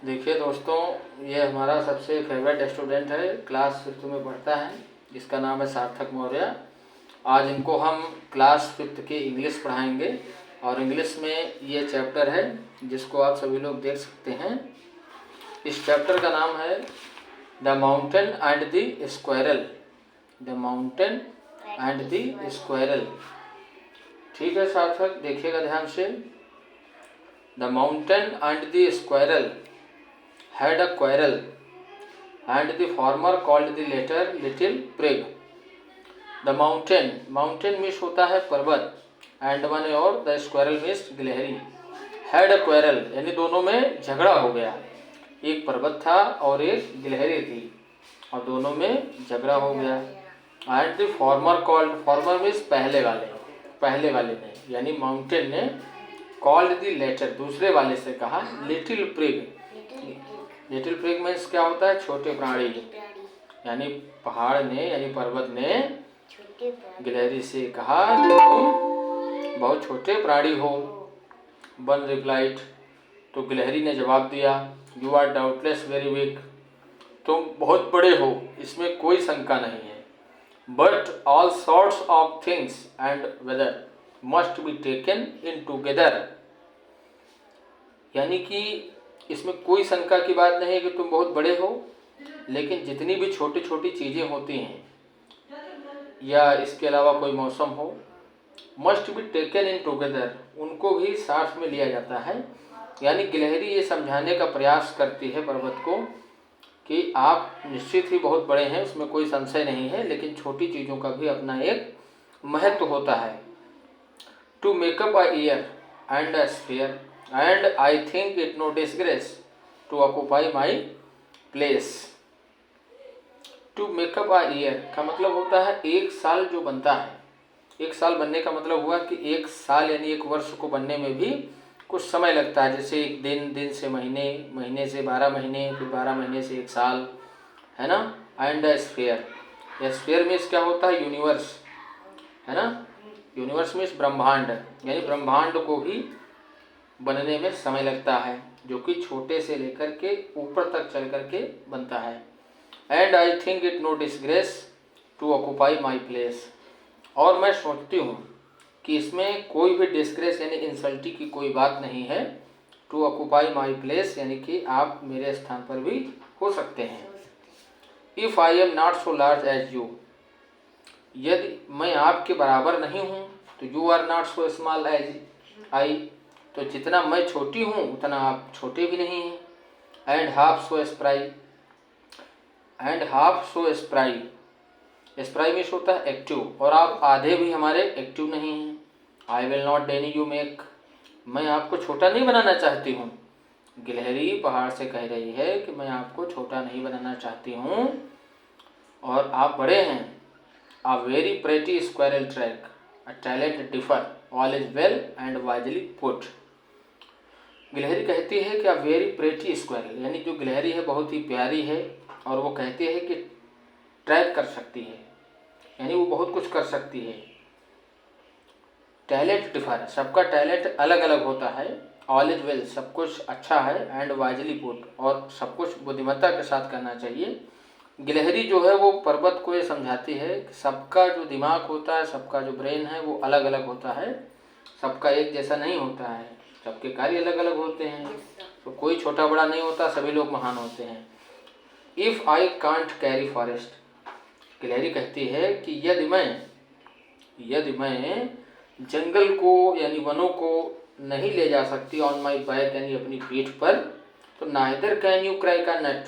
देखिए दोस्तों, ये हमारा सबसे फेवरेट स्टूडेंट है, क्लास 5th में पढ़ता है, जिसका नाम है सार्थक मौर्य। आज इनको हम क्लास 5th की इंग्लिश पढ़ाएंगे और इंग्लिश में ये चैप्टर है जिसको आप सभी लोग देख सकते हैं। इस चैप्टर का नाम है the mountain and the squirrel. The mountain and the squirrel. ठीक है सार्थक, देखिएगा ध्यान से। The mountain and the squirrel had a quarrel and the former called the latter little prig. The mountain means होता है पर्वत, and माने और the squirrel means गिलहरी। had a quarrel यानी दोनों में झगड़ा हो गया। एक पर्वत था और एक गिलहरी थी और दोनों में झगड़ा हो गया। and the former means पहले वाले ने यानी माउंटेन ने called the latter दूसरे वाले से कहा little prig। Little prig means क्या होता है? छोटे प्राणी। यानी पहाड़ ने यानी पर्वत ने गिलहरी से कहा कि तुम बहुत छोटे प्राणी हो। वन रिप्लाइड, तो गिलहरी ने जवाब दिया, you are doubtless very weak. तुम बहुत बड़े हो, इसमें कोई शंका नहीं है। But all sorts of things and weather must be taken in together. यानी कि इसमें कोई शंका की बात नहीं है कि तुम बहुत बड़े हो, लेकिन जितनी भी छोटी छोटी चीज़ें होती हैं या इसके अलावा कोई मौसम हो, must be taken in together, उनको भी साथ में लिया जाता है। यानी गिलहरी ये समझाने का प्रयास करती है पर्वत को कि आप निश्चित ही बहुत बड़े हैं, उसमें कोई संशय नहीं है, लेकिन छोटी चीज़ों का भी अपना एक महत्व होता है। To make up a year and a sphere and I think it no disgrace to occupy my place। to make up a year का मतलब होता है एक साल जो बनता है। एक साल बनने का मतलब हुआ कि एक साल यानी एक वर्ष को बनने में भी कुछ समय लगता है। जैसे एक दिन से महीने, महीने से 12 महीने, फिर 12 महीने से एक साल, है ना। एंड स्फीयर, स्फीयर मीन्स क्या होता है? यूनिवर्स, है ना। यूनिवर्स मीन्स ब्रह्मांड, यानी ब्रह्मांड को भी बनने में समय लगता है, जो कि छोटे से लेकर के ऊपर तक चल करके बनता है। And I think it no disgrace to occupy my place, और मैं सोचती हूँ कि इसमें कोई भी डिसग्रेस यानी इंसल्टी की कोई बात नहीं है। टू ऑक्यूपाई माई प्लेस यानी कि आप मेरे स्थान पर भी हो सकते हैं। If I am not so large as you, यदि मैं आपके बराबर नहीं हूँ, तो you are not so small as I, तो जितना मैं छोटी हूँ उतना आप छोटे भी नहीं हैं। And half so spry, and half so spry, spry means होता है एक्टिव, और आप आधे भी हमारे एक्टिव नहीं हैं। I will not deny you make, मैं आपको छोटा नहीं बनाना चाहती हूँ। गिलहरी पहाड़ से कह रही है कि मैं आपको छोटा नहीं बनाना चाहती हूँ और आप बड़े हैं। A very pretty squirrel track, a talent differ, all is well and wisely put। गिलहरी कहती है कि a very pretty squirrel, यानी जो गिलहरी है बहुत ही प्यारी है, और वो कहती है कि ट्रैक कर सकती है, यानी वो बहुत कुछ कर सकती है। टैलेंट डिफर, सबका टैलेंट अलग अलग होता है। ऑल इज वेल, सब कुछ अच्छा है। एंड वाइजली पुट, और सब कुछ बुद्धिमत्ता के साथ करना चाहिए। गिलहरी जो है वो पर्वत को ये समझाती है कि सबका जो दिमाग होता है, सबका जो ब्रेन है वो अलग अलग होता है, सबका एक जैसा नहीं होता है, सबके कार्य अलग अलग होते हैं, तो कोई छोटा बड़ा नहीं होता, सभी लोग महान होते हैं। If I can't carry forest, गिलहरी कहती है कि यदि मैं जंगल को यानी वनों को नहीं ले जा सकती ऑन माई बैक यानी अपनी पीठ पर, तो neither can you crack a nut,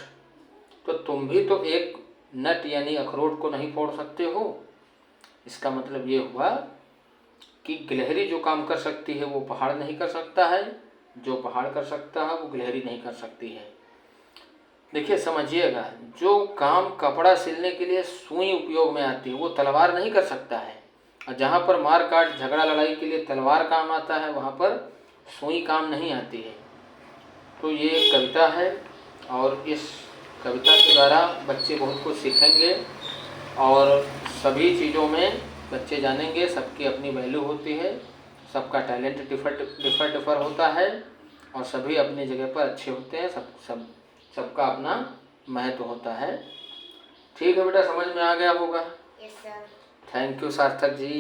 तो तुम भी तो एक नट यानी अखरोट को नहीं फोड़ सकते हो। इसका मतलब ये हुआ कि गिलहरी जो काम कर सकती है वो पहाड़ नहीं कर सकता है, जो पहाड़ कर सकता है वो गिलहरी नहीं कर सकती है। देखिए समझिएगा, जो काम कपड़ा सिलने के लिए सुई उपयोग में आती है वो तलवार नहीं कर सकता है, और जहाँ पर मार काट झगड़ा लड़ाई के लिए तलवार काम आता है वहाँ पर सुई काम नहीं आती है। तो ये एक कविता है, और इस कविता के द्वारा बच्चे बहुत कुछ सीखेंगे और सभी चीज़ों में बच्चे जानेंगे सबकी अपनी वैल्यू होती है, सबका टैलेंट डिफर होता है, और सभी अपनी जगह पर अच्छे होते हैं। सबका अपना महत्व होता है। ठीक है बेटा, समझ में आ गया होगा। Yes sir. Thank you Sarthak ji.